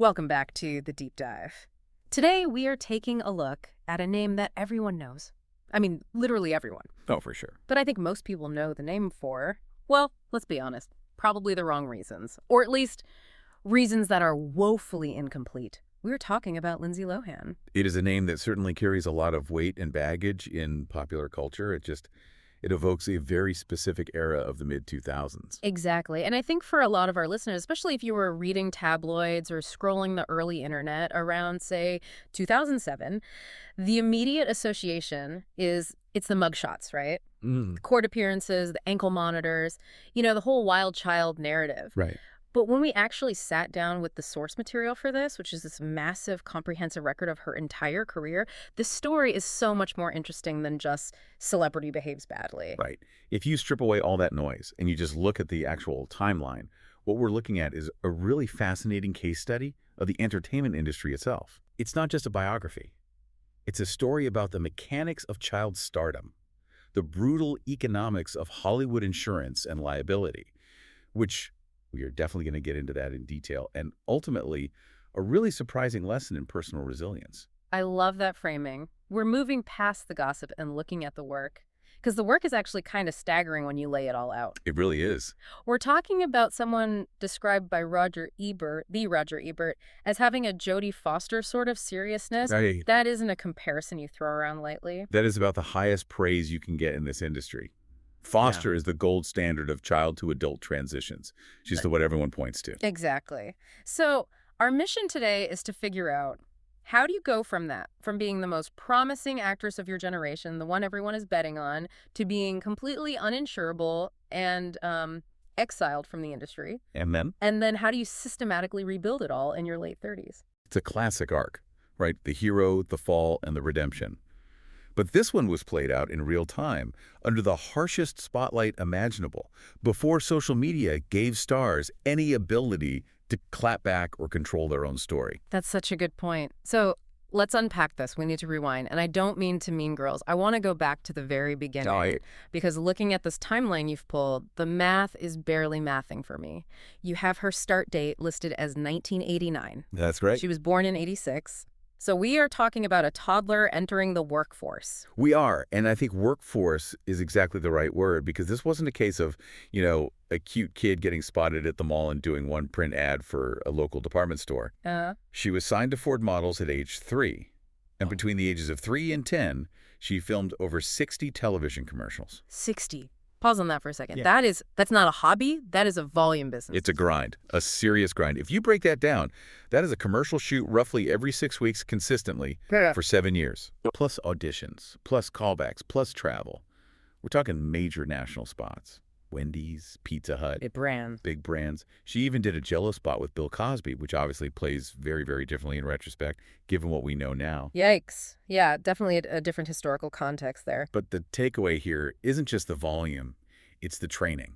Welcome back to The Deep Dive. Today, we are taking a look at a name that everyone knows. I mean, literally everyone. Oh, for sure. But I think most people know the name for, well, let's be honest, probably the wrong reasons. Or at least reasons that are woefully incomplete. We're talking about Lindsay Lohan. It is a name that certainly carries a lot of weight and baggage in popular culture. It evokes a very specific era of the mid-2000s. Exactly. And I think for a lot of our listeners, especially if you were reading tabloids or scrolling the early internet around, say, 2007, the immediate association is it's the mugshots, right? The court appearances, the ankle monitors, the whole wild child narrative. Right. But when we actually sat down with the source material for this, which is this massive, comprehensive record of her entire career, the story is so much more interesting than just celebrity behaves badly. Right. If you strip away all that noise and you just look at the actual timeline, what we're looking at is a really fascinating case study of the entertainment industry itself. It's not just a biography. It's a story about the mechanics of child stardom, the brutal economics of Hollywood insurance and liability, which we are definitely going to get into that in detail, and ultimately, a really surprising lesson in personal resilience. I love that framing. We're moving past the gossip and looking at the work, because the work is actually kind of staggering when you lay it all out. It really is. We're talking about someone described by Roger Ebert, as having a Jodie Foster sort of seriousness. Right. That isn't a comparison you throw around lightly. That is about the highest praise you can get in this industry. Foster is the gold standard of child-to-adult transitions. She's the what everyone points to. Exactly. So our mission today is to figure out, how do you go from that, from being the most promising actress of your generation, the one everyone is betting on, to being completely uninsurable and exiled from the industry? And then? And then how do you systematically rebuild it all in your late 30s? It's a classic arc, right? The hero, the fall, and the redemption. But this one was played out in real time, under the harshest spotlight imaginable, before social media gave stars any ability to clap back or control their own story. That's such a good point. So let's unpack this. We need to rewind. And I don't mean to mean girls. I want to go back to the very beginning. Because looking at this timeline you've pulled, the math is barely mathing for me. You have her start date listed as 1989. That's right. She was born in 86. So we are talking about a toddler entering the workforce. We are, and I think workforce is exactly the right word, because this wasn't a case of, a cute kid getting spotted at the mall and doing one print ad for a local department store. She was signed to Ford Models at age 3, and between the ages of 3 and 10, she filmed over 60 television commercials. 60. Pause on that for a second. Yeah. That's not a hobby. That is a volume business. It's a grind, a serious grind. If you break that down, that is a commercial shoot roughly every 6 weeks consistently for 7 years. Plus auditions, plus callbacks, plus travel. We're talking major national spots. Wendy's, Pizza Hut. Big brands. She even did a Jell-O spot with Bill Cosby, which obviously plays very, very differently in retrospect, given what we know now. Yikes. Yeah, definitely a different historical context there. But the takeaway here isn't just the volume, it's the training.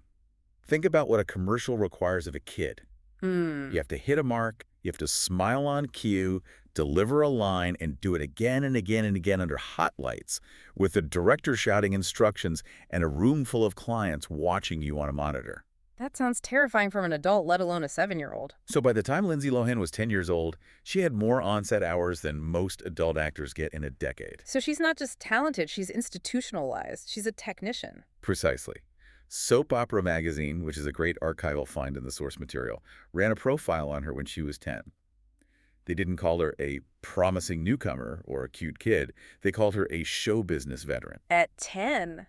Think about what a commercial requires of a kid. You have to hit a mark, you have to smile on cue, deliver a line, and do it again and again and again under hot lights, with the director shouting instructions and a room full of clients watching you on a monitor. That sounds terrifying from an adult, let alone a 7-year-old. So by the time Lindsay Lohan was 10 years old, she had more on-set hours than most adult actors get in a decade. So she's not just talented, she's institutionalized. She's a technician. Precisely. Soap Opera Magazine, which is a great archival find in the source material, ran a profile on her when she was 10. They didn't call her a promising newcomer or a cute kid. They called her a show business veteran. At 10,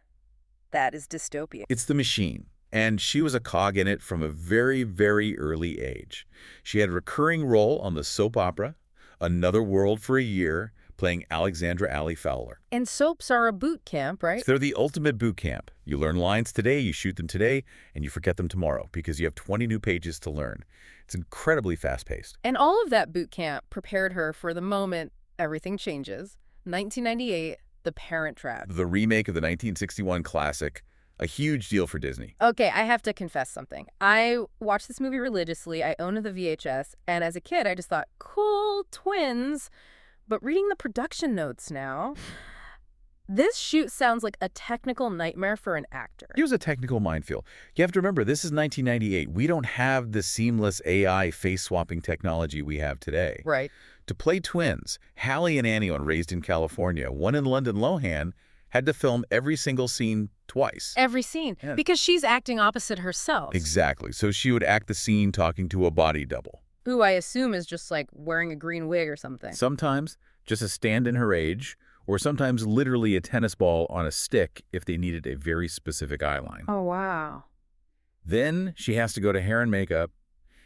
that is dystopian. It's the machine. And she was a cog in it from a very, very early age. She had a recurring role on the soap opera, Another World for a year, playing Alexandra Alley Fowler. And soaps are a boot camp, right? So they're the ultimate boot camp. You learn lines today, you shoot them today, and you forget them tomorrow because you have 20 new pages to learn. It's incredibly fast-paced. And all of that boot camp prepared her for the moment everything changes. 1998, The Parent Trap. The remake of the 1961 classic, a huge deal for Disney. Okay, I have to confess something. I watched this movie religiously. I owned the VHS, and as a kid, I just thought, cool, twins. But reading the production notes now, This shoot sounds like a technical nightmare for an actor. Here's a technical minefield. You have to remember, this is 1998. We don't have the seamless AI face-swapping technology we have today. Right. To play twins, Hallie and Annie on Raised in California, one in London, Lohan, had to film every single scene twice. Every scene. Yeah. Because she's acting opposite herself. Exactly. So she would act the scene talking to a body double. Who I assume is just like wearing a green wig or something. Sometimes just a stand in her age, or sometimes literally a tennis ball on a stick if they needed a very specific eyeline. Oh, wow. Then she has to go to hair and makeup,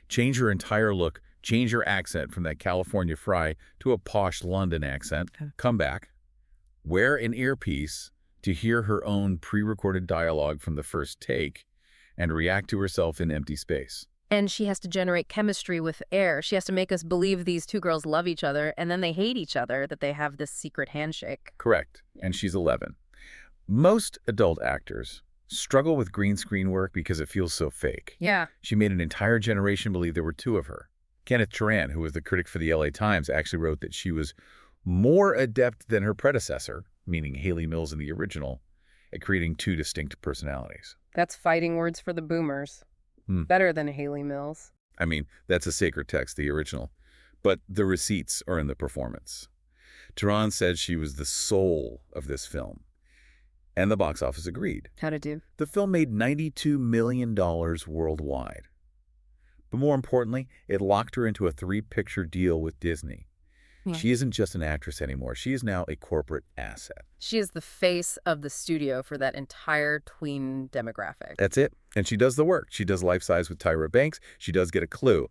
change her entire look, change her accent from that California fry to a posh London accent, come back, wear an earpiece to hear her own pre-recorded dialogue from the first take, and react to herself in empty space. And she has to generate chemistry with air. She has to make us believe these two girls love each other, and then they hate each other, that they have this secret handshake. Correct. And she's 11. Most adult actors struggle with green screen work because it feels so fake. Yeah. She made an entire generation believe there were two of her. Kenneth Turan, who was the critic for the LA Times, actually wrote that she was more adept than her predecessor, meaning Haley Mills in the original, at creating two distinct personalities. That's fighting words for the boomers. Better than Haley Mills. I mean, that's a sacred text, the original. But the receipts are in the performance. Turan said she was the soul of this film. And the box office agreed. How'd it do? The film made $92 million worldwide. But more importantly, it locked her into a 3-picture deal with Disney. Yeah. She isn't just an actress anymore. She is now a corporate asset. She is the face of the studio for that entire tween demographic. That's it. And she does the work. She does Life Size with Tyra Banks. She does get a clue.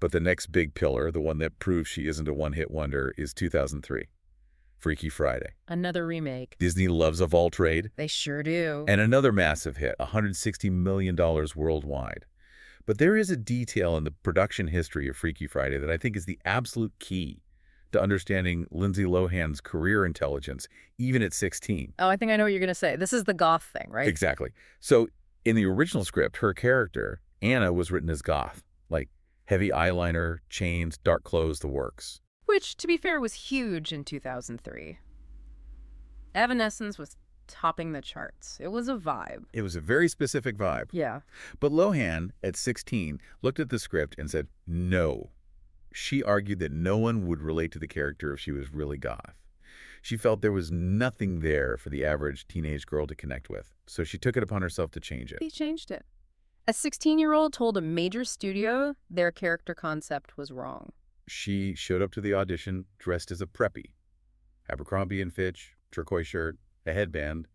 But the next big pillar, the one that proves she isn't a one-hit wonder, is 2003. Freaky Friday. Another remake. Disney loves a Vol trade. They sure do. And another massive hit, $160 million worldwide. But there is a detail in the production history of Freaky Friday that I think is the absolute key to understanding Lindsay Lohan's career intelligence, even at 16. Oh, I think I know what you're going to say. This is the goth thing, right? Exactly. So in the original script, her character, Anna, was written as goth, like heavy eyeliner, chains, dark clothes, the works. Which, to be fair, was huge in 2003. Evanescence was topping the charts. It was a vibe. It was a very specific vibe. Yeah. But Lohan, at 16, looked at the script and said, no. She argued that no one would relate to the character if she was really goth. She felt there was nothing there for the average teenage girl to connect with, so she took it upon herself to change it. He changed it. A 16-year-old told a major studio their character concept was wrong. She showed up to the audition dressed as a preppy. Abercrombie & Fitch, turquoise shirt, a headband.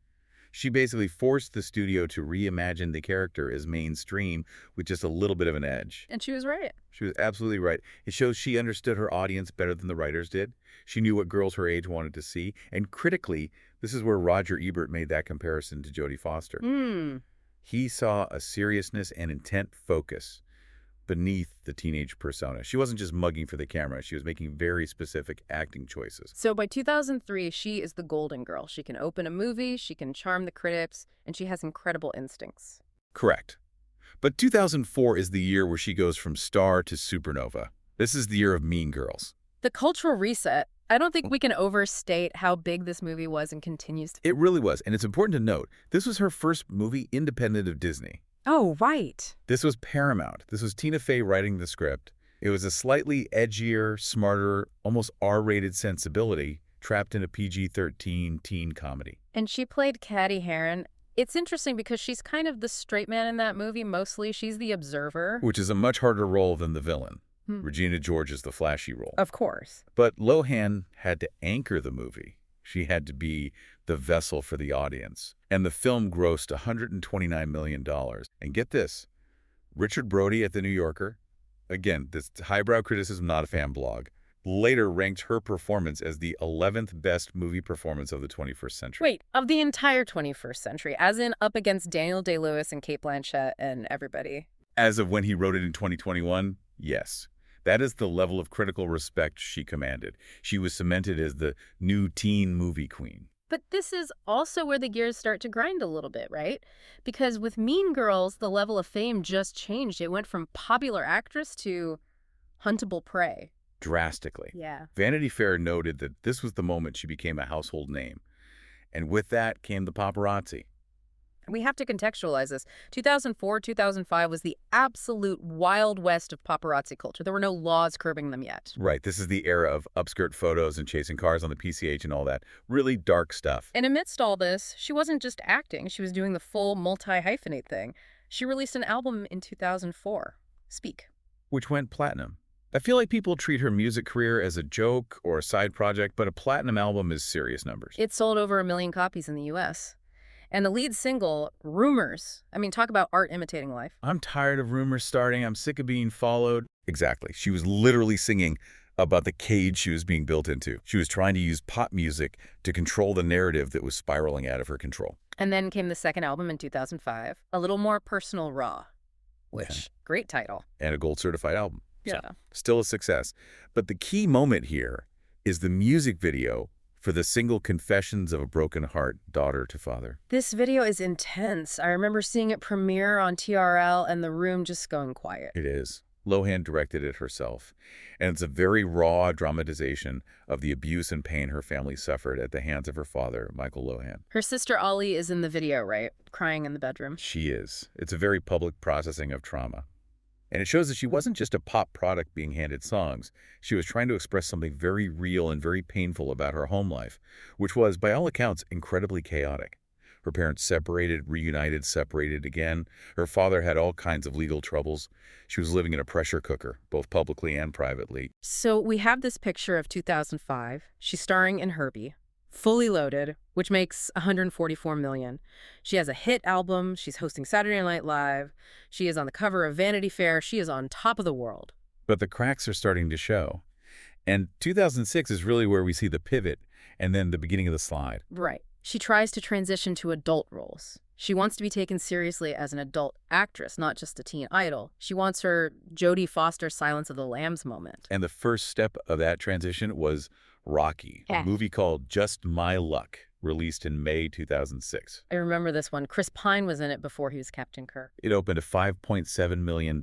She basically forced the studio to reimagine the character as mainstream with just a little bit of an edge. And she was right. She was absolutely right. It shows she understood her audience better than the writers did. She knew what girls her age wanted to see. And critically, this is where Roger Ebert made that comparison to Jodie Foster. He saw a seriousness and intent focus beneath the teenage persona. She wasn't just mugging for the camera. She was making very specific acting choices. So by 2003, she is the golden girl. She can open a movie, she can charm the critics, and she has incredible instincts. Correct. But 2004 is the year where she goes from star to supernova. This is the year of Mean Girls. The cultural reset. I don't think we can overstate how big this movie was and continues to be. It really was. And it's important to note, this was her first movie independent of Disney. Oh, right. This was Paramount. This was Tina Fey writing the script. It was a slightly edgier, smarter, almost R-rated sensibility trapped in a PG-13 teen comedy. And she played Caddy Heron. It's interesting because she's kind of the straight man in that movie. Mostly she's the observer. Which is a much harder role than the villain. Regina George is the flashy role. Of course. But Lohan had to anchor the movie. She had to be the vessel for the audience. And the film grossed $129 million. And get this, Richard Brody at The New Yorker, again, this highbrow criticism, not a fan blog, later ranked her performance as the 11th best movie performance of the 21st century. Wait, of the entire 21st century, as in up against Daniel Day-Lewis and Cate Blanchett and everybody? As of when he wrote it in 2021, yes. That is the level of critical respect she commanded. She was cemented as the new teen movie queen. But this is also where the gears start to grind a little bit, right? Because with Mean Girls, the level of fame just changed. It went from popular actress to huntable prey. Drastically. Yeah. Vanity Fair noted that this was the moment she became a household name. And with that came the paparazzi. We have to contextualize this. 2004, 2005 was the absolute wild west of paparazzi culture. There were no laws curbing them yet. Right, this is the era of upskirt photos and chasing cars on the PCH and all that. Really dark stuff. And amidst all this, she wasn't just acting. She was doing the full multi-hyphenate thing. She released an album in 2004, Speak. Which went platinum. I feel like people treat her music career as a joke or a side project, but a platinum album is serious numbers. It sold over 1 million copies in the U.S. And the lead single, Rumors, I mean, talk about art imitating life. I'm tired of rumors starting. I'm sick of being followed. Exactly. She was literally singing about the cage she was being built into. She was trying to use pop music to control the narrative that was spiraling out of her control. And then came the second album in 2005, a little more personal raw, which, Yeah. great title. And a gold-certified album. Yeah. So, still a success. But the key moment here is the music video for the single Confessions of a Broken Heart, Daughter to Father. This video is intense. I remember seeing it premiere on TRL and the room just going quiet. It is. Lohan directed it herself. And it's a very raw dramatization of the abuse and pain her family suffered at the hands of her father, Michael Lohan. Her sister Ollie is in the video, right? Crying in the bedroom. She is. It's a very public processing of trauma. And it shows that she wasn't just a pop product being handed songs. She was trying to express something very real and very painful about her home life, which was, by all accounts, incredibly chaotic. Her parents separated, reunited, separated again. Her father had all kinds of legal troubles. She was living in a pressure cooker, both publicly and privately. So we have this picture of 2005. She's starring in Herbie, fully loaded, which makes $144 million. She has a hit album. She's hosting Saturday Night Live. She is on the cover of Vanity Fair. She is on top of the world. But the cracks are starting to show. And 2006 is really where we see the pivot and then the beginning of the slide. Right. She tries to transition to adult roles. She wants to be taken seriously as an adult actress, not just a teen idol. She wants her Jodie Foster Silence of the Lambs moment. And the first step of that transition was Rocky, a movie called Just My Luck, released in May 2006. I remember this one. Chris Pine was in it before he was Captain Kirk. It opened to $5.7 million.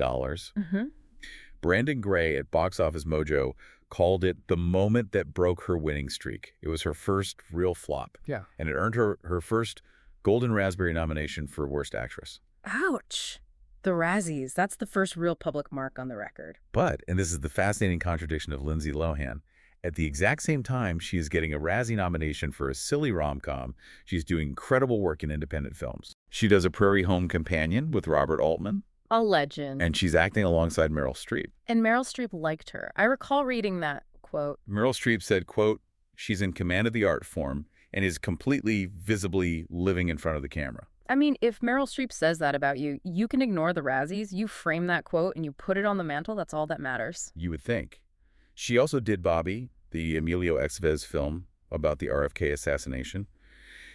Brandon Gray at Box Office Mojo called it the moment that broke her winning streak. It was her first real flop. Yeah. And it earned her her first Golden Raspberry nomination for Worst Actress. Ouch. The Razzies. That's the first real public mark on the record. But, and this is the fascinating contradiction of Lindsay Lohan, at the exact same time she is getting a Razzie nomination for a silly rom-com, she's doing incredible work in independent films. She does A Prairie Home Companion with Robert Altman. A legend. And she's acting alongside Meryl Streep. And Meryl Streep liked her. I recall reading that quote. Meryl Streep said, quote, "She's in command of the art form and is completely, visibly living in front of the camera." I mean, if Meryl Streep says that about you, you can ignore the Razzies. You frame that quote and you put it on the mantle. That's all that matters. You would think. She also did Bobby, the Emilio Estevez film about the RFK assassination.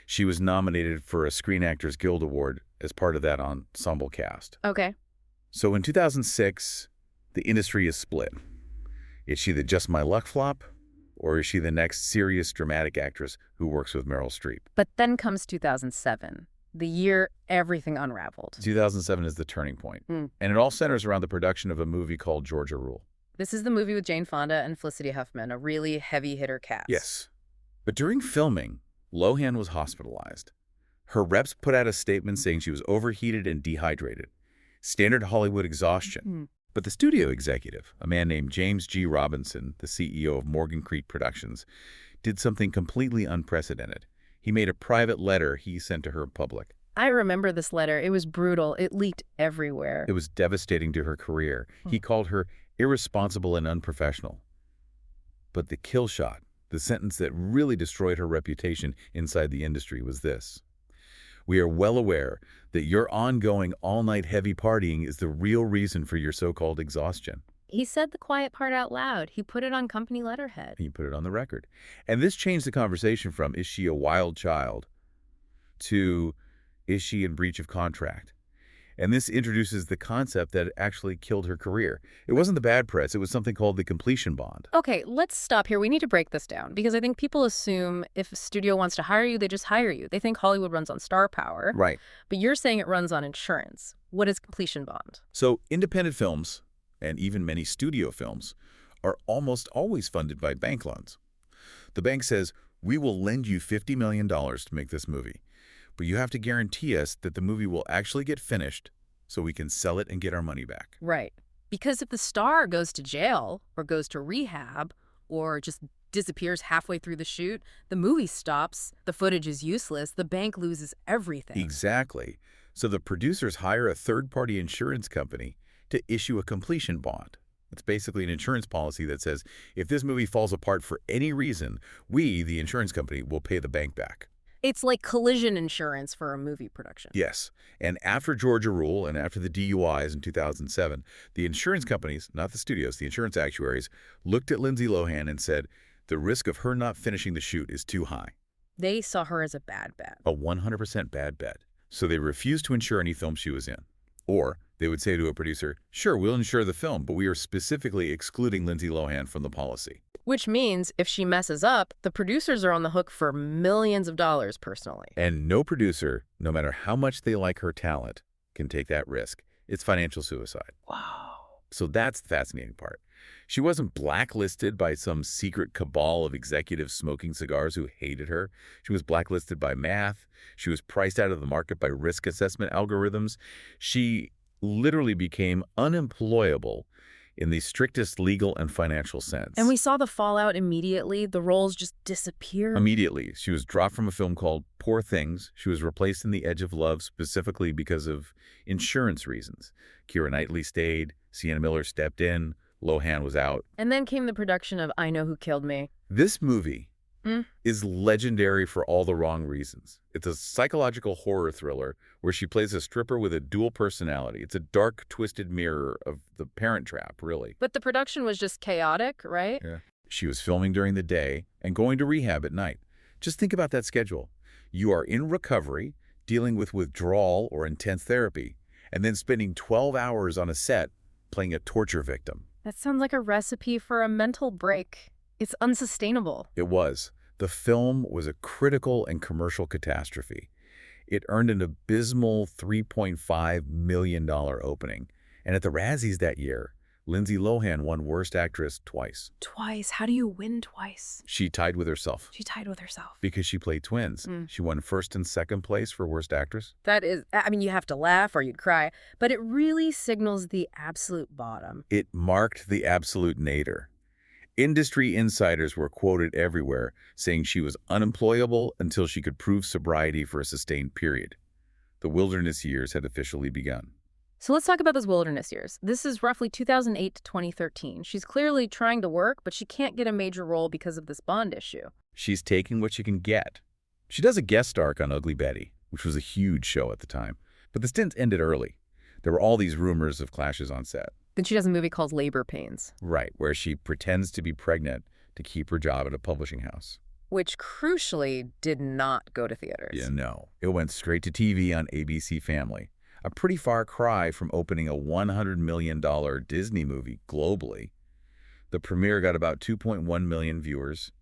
She was nominated for a Screen Actors Guild Award as part of that ensemble cast. Okay. So in 2006, the industry is split. Is she the Just My Luck flop, or is she the next serious dramatic actress who works with Meryl Streep? But then comes 2007, the year everything unraveled. 2007 is the turning point. And it all centers around the production of a movie called Georgia Rule. This is the movie with Jane Fonda and Felicity Huffman, a really heavy hitter cast. Yes. But during filming, Lohan was hospitalized. Her reps put out a statement saying she was overheated and dehydrated. Standard Hollywood exhaustion. But the studio executive, a man named James G. Robinson, the CEO of Morgan Creek Productions, did something completely unprecedented. He made a private letter he sent to her in public. I remember this letter. It was brutal. It leaked everywhere. It was devastating to her career. He called her irresponsible and unprofessional. But the kill shot, the sentence that really destroyed her reputation inside the industry, was this: "We are well aware that your ongoing all-night heavy partying is the real reason for your so-called exhaustion." He said the quiet part out loud. He put it on company letterhead. And you put it on the record. And this changed the conversation from, is she a wild child, to, is she in breach of contract? And this introduces the concept that actually killed her career. It wasn't the bad press. It was something called the completion bond. Okay, let's stop here. We need to break this down because I think people assume if a studio wants to hire you, they just hire you. They think Hollywood runs on star power. Right. But you're saying it runs on insurance. What is completion bond? So independent films, and even many studio films, are almost always funded by bank loans. The bank says, We will lend you $50 million to make this movie, but you have to guarantee us that the movie will actually get finished so we can sell it and get our money back. Right. Because if the star goes to jail or goes to rehab or just disappears halfway through the shoot, the movie stops, the footage is useless, the bank loses everything. Exactly. So the producers hire a third-party insurance company to issue a completion bond. It's basically an insurance policy that says if this movie falls apart for any reason, we, the insurance company, will pay the bank back. It's like collision insurance for a movie production. Yes. And after Georgia Rule and after the DUIs in 2007, the insurance companies, not the studios, the insurance actuaries, looked at Lindsay Lohan and said, the risk of her not finishing the shoot is too high. They saw her as a bad bet. A 100% bad bet. So they refused to insure any film she was in. Or they would say to a producer, sure, we'll insure the film, but we are specifically excluding Lindsay Lohan from the policy. Which means if she messes up, the producers are on the hook for millions of dollars personally. And no producer, no matter how much they like her talent, can take that risk. It's financial suicide. Wow. So that's the fascinating part. She wasn't blacklisted by some secret cabal of executives smoking cigars who hated her. She was blacklisted by math. She was priced out of the market by risk assessment algorithms. She literally became unemployable in the strictest legal and financial sense. And we saw the fallout immediately. The roles just disappeared. Immediately. She was dropped from a film called Poor Things. She was replaced in The Edge of Love specifically because of insurance reasons. Keira Knightley stayed. Sienna Miller stepped in. Lohan was out. And then came the production of I Know Who Killed Me. This movie is legendary for all the wrong reasons. It's a psychological horror thriller where she plays a stripper with a dual personality. It's a dark, twisted mirror of the Parent Trap, really. But the production was just chaotic, right? Yeah. She was filming during the day and going to rehab at night. Just think about that schedule. You are in recovery, dealing with withdrawal or intense therapy, and then spending 12 hours on a set playing a torture victim. That sounds like a recipe for a mental break. It's unsustainable. It was. The film was a critical and commercial catastrophe. It earned an abysmal $3.5 million opening. And at the Razzies that year, Lindsay Lohan won Worst Actress twice. Twice? How do you win twice? She tied with herself. She tied with herself. Because she played twins. She won first and second place for Worst Actress. That is, I mean, you have to laugh or you'd cry, but it really signals the absolute bottom. It marked the absolute nadir. Industry insiders were quoted everywhere saying she was unemployable until she could prove sobriety for a sustained period. The wilderness years had officially begun. So let's talk about those wilderness years. This is roughly 2008 to 2013. She's clearly trying to work, but she can't get a major role because of this Bond issue. She's taking what she can get. She does a guest star on Ugly Betty, which was a huge show at the time. But the stint ended early. There were all these rumors of clashes on set. Then she does a movie called Labor Pains. Right, where she pretends to be pregnant to keep her job at a publishing house. Which, crucially, did not go to theaters. Yeah, no. It went straight to TV on ABC Family. A pretty far cry from opening a $100 million Disney movie globally. The premiere got about 2.1 million viewers.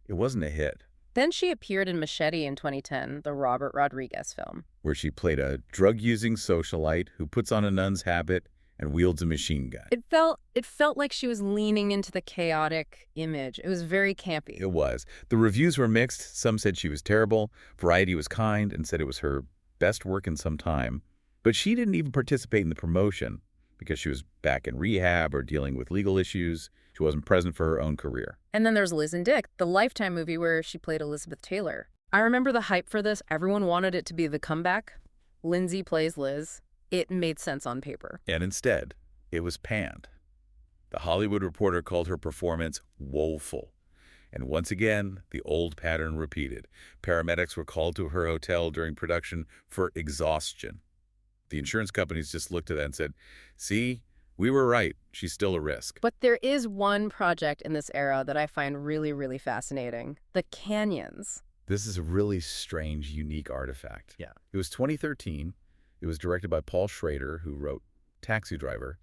It wasn't a hit. Then she appeared in Machete in 2010, the Robert Rodriguez film, where she played a drug-using socialite who puts on a nun's habit and wields a machine gun. It felt like she was leaning into the chaotic image. It was very campy. It was. The reviews were mixed. Some said she was terrible. Variety was kind and said it was her best work in some time. But she didn't even participate in the promotion because she was back in rehab or dealing with legal issues. She wasn't present for her own career. And then there's Liz and Dick, the Lifetime movie where she played Elizabeth Taylor. I remember the hype for this. Everyone wanted it to be the comeback. Lindsay plays Liz. It made sense on paper. And instead, it was panned. The Hollywood Reporter called her performance woeful. And once again, the old pattern repeated. Paramedics were called to her hotel during production for exhaustion. The insurance companies just looked at that and said, see, we were right. She's still a risk. But there is one project in this era that I find really, really fascinating. The Canyons. This is a really strange, unique artifact. Yeah. It was 2013. It was directed by Paul Schrader, who wrote Taxi Driver,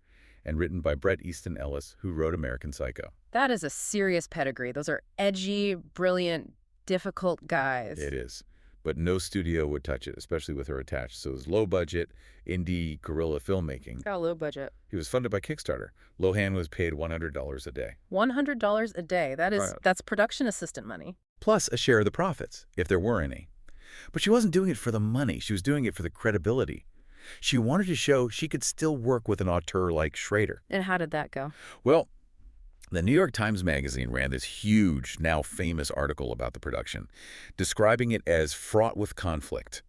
and written by Bret Easton Ellis, who wrote American Psycho. That is a serious pedigree. Those are edgy, brilliant, difficult guys. It is. But no studio would touch it, especially with her attached. So it was low-budget, indie, guerrilla filmmaking. Got a low budget. It was funded by Kickstarter. Lohan was paid $100 a day. $100 a day. That's production assistant money. plus a share of the profits, if there were any. But she wasn't doing it for the money. She was doing it for the credibility. She wanted to show she could still work with an auteur like Schrader. And how did that go? Well, the New York Times Magazine ran this huge, now famous article about the production, describing it as fraught with conflict.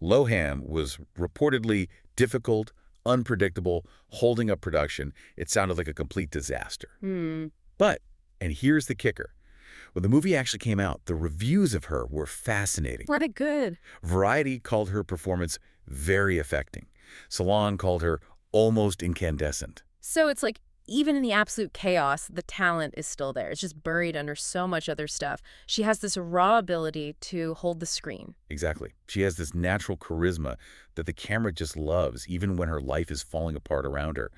Lohan was reportedly difficult, unpredictable, holding up production. It sounded like a complete disaster. But, and here's the kicker, when the movie actually came out, the reviews of her were fascinating. Were they good? Variety called her performance very affecting. Salon called her almost incandescent. So it's like, even in the absolute chaos, the talent is still there. It's just buried under so much other stuff. She has this raw ability to hold the screen. Exactly. She has this natural charisma that the camera just loves, even when her life is falling apart around her.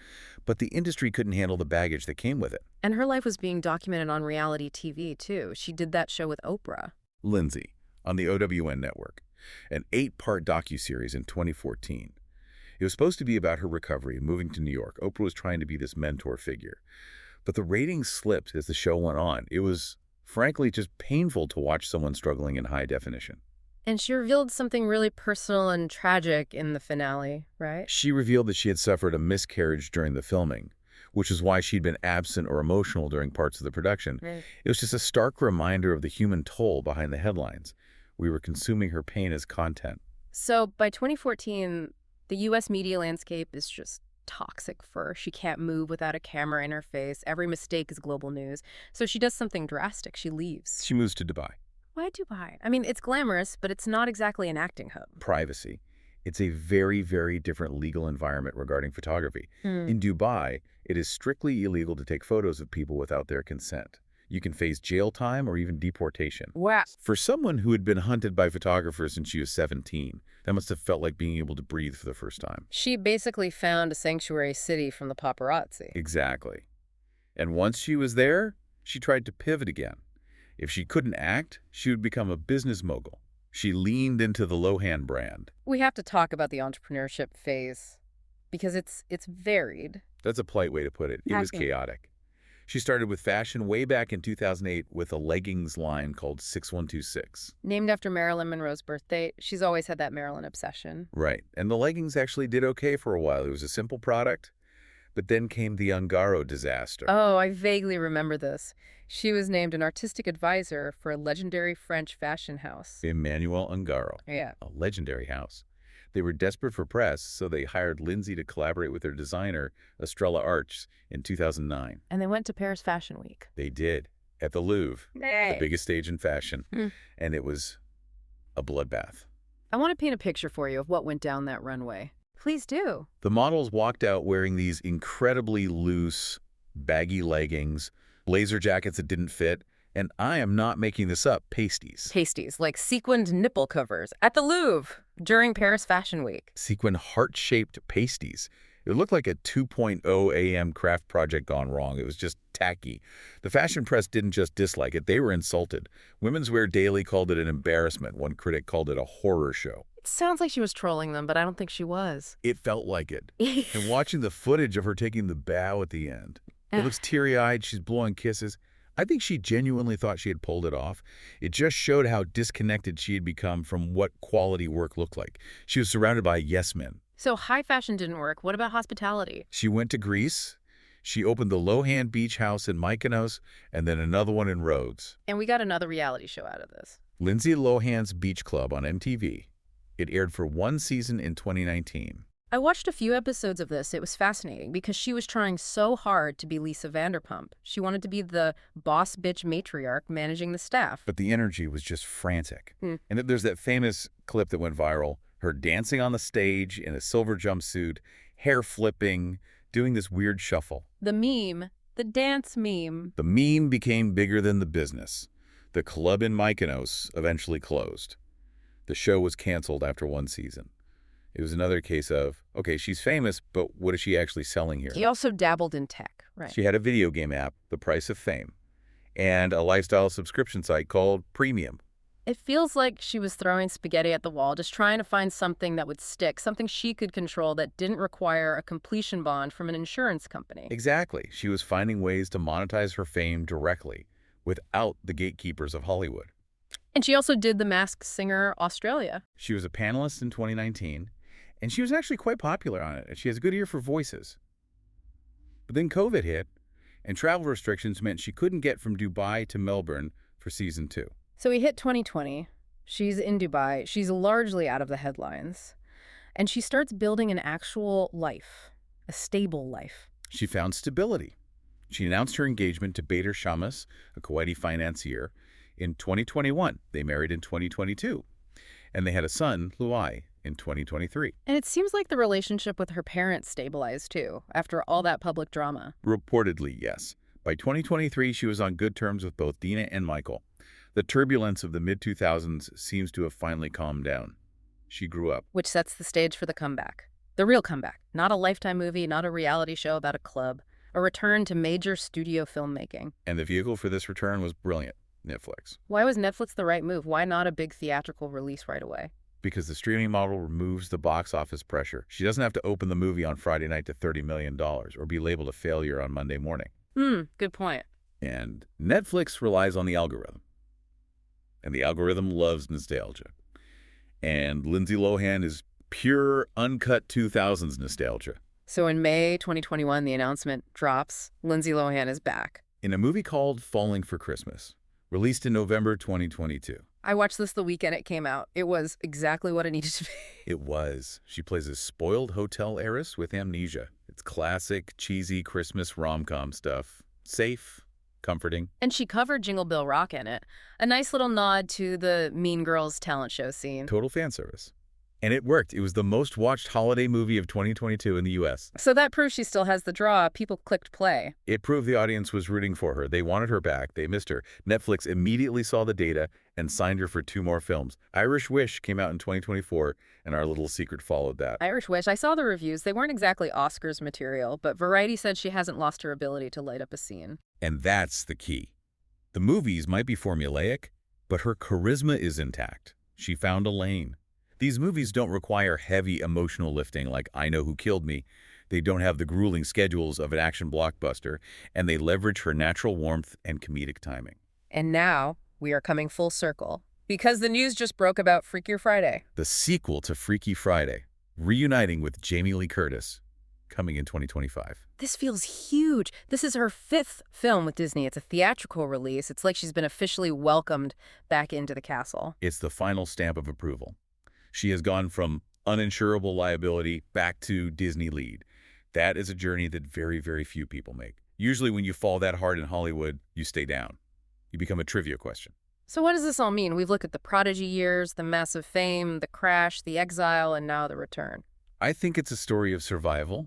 But the industry couldn't handle the baggage that came with it. And her life was being documented on reality TV, too. She did that show with Oprah. Lindsay, on the OWN network, an 8-part docuseries in 2014. It was supposed to be about her recovery and moving to New York. Oprah was trying to be this mentor figure. But the ratings slipped as the show went on. It was, frankly, just painful to watch someone struggling in high definition. And she revealed something really personal and tragic in the finale, right? She revealed that she had suffered a miscarriage during the filming, which is why she'd been absent or emotional during parts of the production. Right. It was just a stark reminder of the human toll behind the headlines. We were consuming her pain as content. So by 2014, the U.S. media landscape is just toxic for her. She can't move without a camera in her face. Every mistake is global news. So she does something drastic. She leaves. She moves to Dubai. Why Dubai? I mean, it's glamorous, but it's not exactly an acting hub. Privacy. It's a very, very different legal environment regarding photography. In Dubai, it is strictly illegal to take photos of people without their consent. You can face jail time or even deportation. Wow. For someone who had been hunted by photographers since she was 17, that must have felt like being able to breathe for the first time. She basically found a sanctuary city from the paparazzi. Exactly. And once she was there, she tried to pivot again. If she couldn't act, she would become a business mogul. She leaned into the Lohan brand. We have to talk about the entrepreneurship phase because it's varied. That's a polite way to put it. It was chaotic. She started with fashion way back in 2008 with a leggings line called 6126. Named after Marilyn Monroe's birthday, she's always had that Marilyn obsession. Right. And the leggings actually did okay for a while. It was a simple product. But then came the Ungaro disaster. Oh, I vaguely remember this. She was named an artistic advisor for a legendary French fashion house. Emmanuel Ungaro. Yeah. A legendary house. They were desperate for press, so they hired Lindsay to collaborate with their designer, Estrella Arch, in 2009. And they went to Paris Fashion Week. They did, at the Louvre, the biggest stage in fashion. And it was a bloodbath. I want to paint a picture for you of what went down that runway. Please do. The models walked out wearing these incredibly loose, baggy leggings, blazer jackets that didn't fit, and I am not making this up, pasties. Pasties, like sequined nipple covers, at the Louvre during Paris Fashion Week. Sequined heart-shaped pasties. It looked like a 2.0 AM craft project gone wrong. It was just tacky. The fashion press didn't just dislike it, they were insulted. Women's Wear Daily called it an embarrassment. One critic called it a horror show. It sounds like she was trolling them, but I don't think she was. It felt like it. And watching the footage of her taking the bow at the end, it looks teary-eyed, she's blowing kisses. I think she genuinely thought she had pulled it off. It just showed how disconnected she had become from what quality work looked like. She was surrounded by yes men. So high fashion didn't work. What about hospitality? She went to Greece. She opened the Lohan Beach House in Mykonos and then another one in Rhodes. And we got another reality show out of this. Lindsay Lohan's Beach Club on MTV. It aired for one season in 2019. I watched a few episodes of this. It was fascinating because she was trying so hard to be Lisa Vanderpump. She wanted to be the boss bitch matriarch managing the staff. But the energy was just frantic. And there's that famous clip that went viral, her dancing on the stage in a silver jumpsuit, hair flipping, doing this weird shuffle. The meme, the dance meme. The meme became bigger than the business. The club in Mykonos eventually closed. The show was canceled after one season. It was another case of, okay, she's famous, but what is she actually selling here? He also dabbled in tech, right? She had a video game app, The Price of Fame, and a lifestyle subscription site called Premium. It feels like she was throwing spaghetti at the wall, just trying to find something that would stick, something she could control that didn't require a completion bond from an insurance company. Exactly. She was finding ways to monetize her fame directly, without the gatekeepers of Hollywood. And she also did The Masked Singer Australia. She was a panelist in 2019, and she was actually quite popular on it. She has a good ear for voices. But then COVID hit, and travel restrictions meant she couldn't get from Dubai to Melbourne for season 2. So we hit 2020. She's in Dubai. She's largely out of the headlines. And she starts building an actual life, a stable life. She found stability. She announced her engagement to Bader Shammas, a Kuwaiti financier, in 2021. They married in 2022. And they had a son, Luai, in 2023. And it seems like the relationship with her parents stabilized too, after all that public drama. Reportedly, yes. By 2023, she was on good terms with both Dina and Michael. The turbulence of the mid-2000s seems to have finally calmed down. She grew up. Which sets the stage for the comeback. The real comeback. Not a Lifetime movie, not a reality show about a club. A return to major studio filmmaking. And the vehicle for this return was brilliant. Netflix. Why was Netflix the right move? Why not a big theatrical release right away? Because the streaming model removes the box office pressure. She doesn't have to open the movie on Friday night to $30 million or be labeled a failure on Monday morning. Good point. And Netflix relies on the algorithm. And the algorithm loves nostalgia. And Lindsay Lohan is pure, uncut 2000s nostalgia. So in May 2021, the announcement drops. Lindsay Lohan is back. In a movie called Falling for Christmas, released in November 2022. I watched this the weekend it came out. It was exactly what it needed to be. It was. She plays a spoiled hotel heiress with amnesia. It's classic, cheesy Christmas rom-com stuff. Safe, comforting. And she covered Jingle Bell Rock in it. A nice little nod to the Mean Girls talent show scene. Total fan service. And it worked. It was the most watched holiday movie of 2022 in the U.S. So that proves she still has the draw. People clicked play. It proved the audience was rooting for her. They wanted her back. They missed her. Netflix immediately saw the data and signed her for 2 more films. Irish Wish came out in 2024, and Our Little Secret followed that. Irish Wish. I saw the reviews. They weren't exactly Oscars material, but Variety said she hasn't lost her ability to light up a scene. And that's the key. The movies might be formulaic, but her charisma is intact. She found a lane. These movies don't require heavy emotional lifting like I Know Who Killed Me. They don't have the grueling schedules of an action blockbuster, and they leverage her natural warmth and comedic timing. And now we are coming full circle, because the news just broke about Freakier Friday. The sequel to Freaky Friday, reuniting with Jamie Lee Curtis, coming in 2025. This feels huge. This is her 5th film with Disney. It's a theatrical release. It's like she's been officially welcomed back into the castle. It's the final stamp of approval. She has gone from uninsurable liability back to Disney lead. That is a journey that very, very few people make. Usually when you fall that hard in Hollywood, you stay down. You become a trivia question. So what does this all mean? We've looked at the prodigy years, the massive fame, the crash, the exile, and now the return. I think it's a story of survival,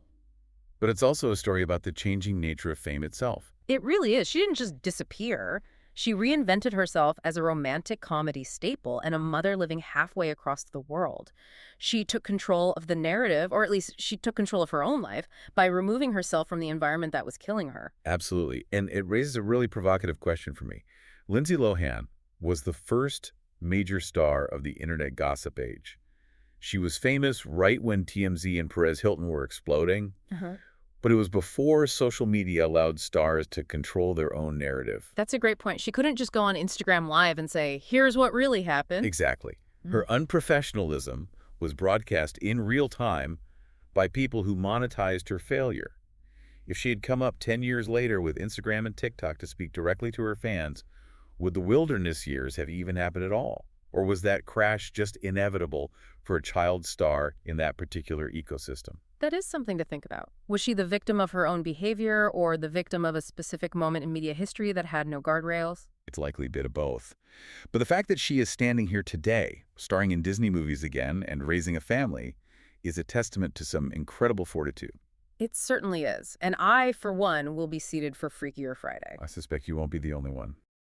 but it's also a story about the changing nature of fame itself. It really is. She didn't just disappear. She reinvented herself as a romantic comedy staple and a mother living halfway across the world. She took control of the narrative, or at least she took control of her own life, by removing herself from the environment that was killing her. Absolutely. And it raises a really provocative question for me. Lindsay Lohan was the first major star of the internet gossip age. She was famous right when TMZ and Perez Hilton were exploding. But it was before social media allowed stars to control their own narrative. That's a great point. She couldn't just go on Instagram Live and say, here's what really happened. Exactly. Her unprofessionalism was broadcast in real time by people who monetized her failure. If she had come up 10 years later with Instagram and TikTok to speak directly to her fans, would the wilderness years have even happened at all? Or was that crash just inevitable for a child star in that particular ecosystem? That is something to think about. Was she the victim of her own behavior or the victim of a specific moment in media history that had no guardrails? It's likely a bit of both. But the fact that she is standing here today, starring in Disney movies again and raising a family, is a testament to some incredible fortitude. It certainly is. And I, for one, will be seated for Freakier Friday. I suspect you won't be the only one.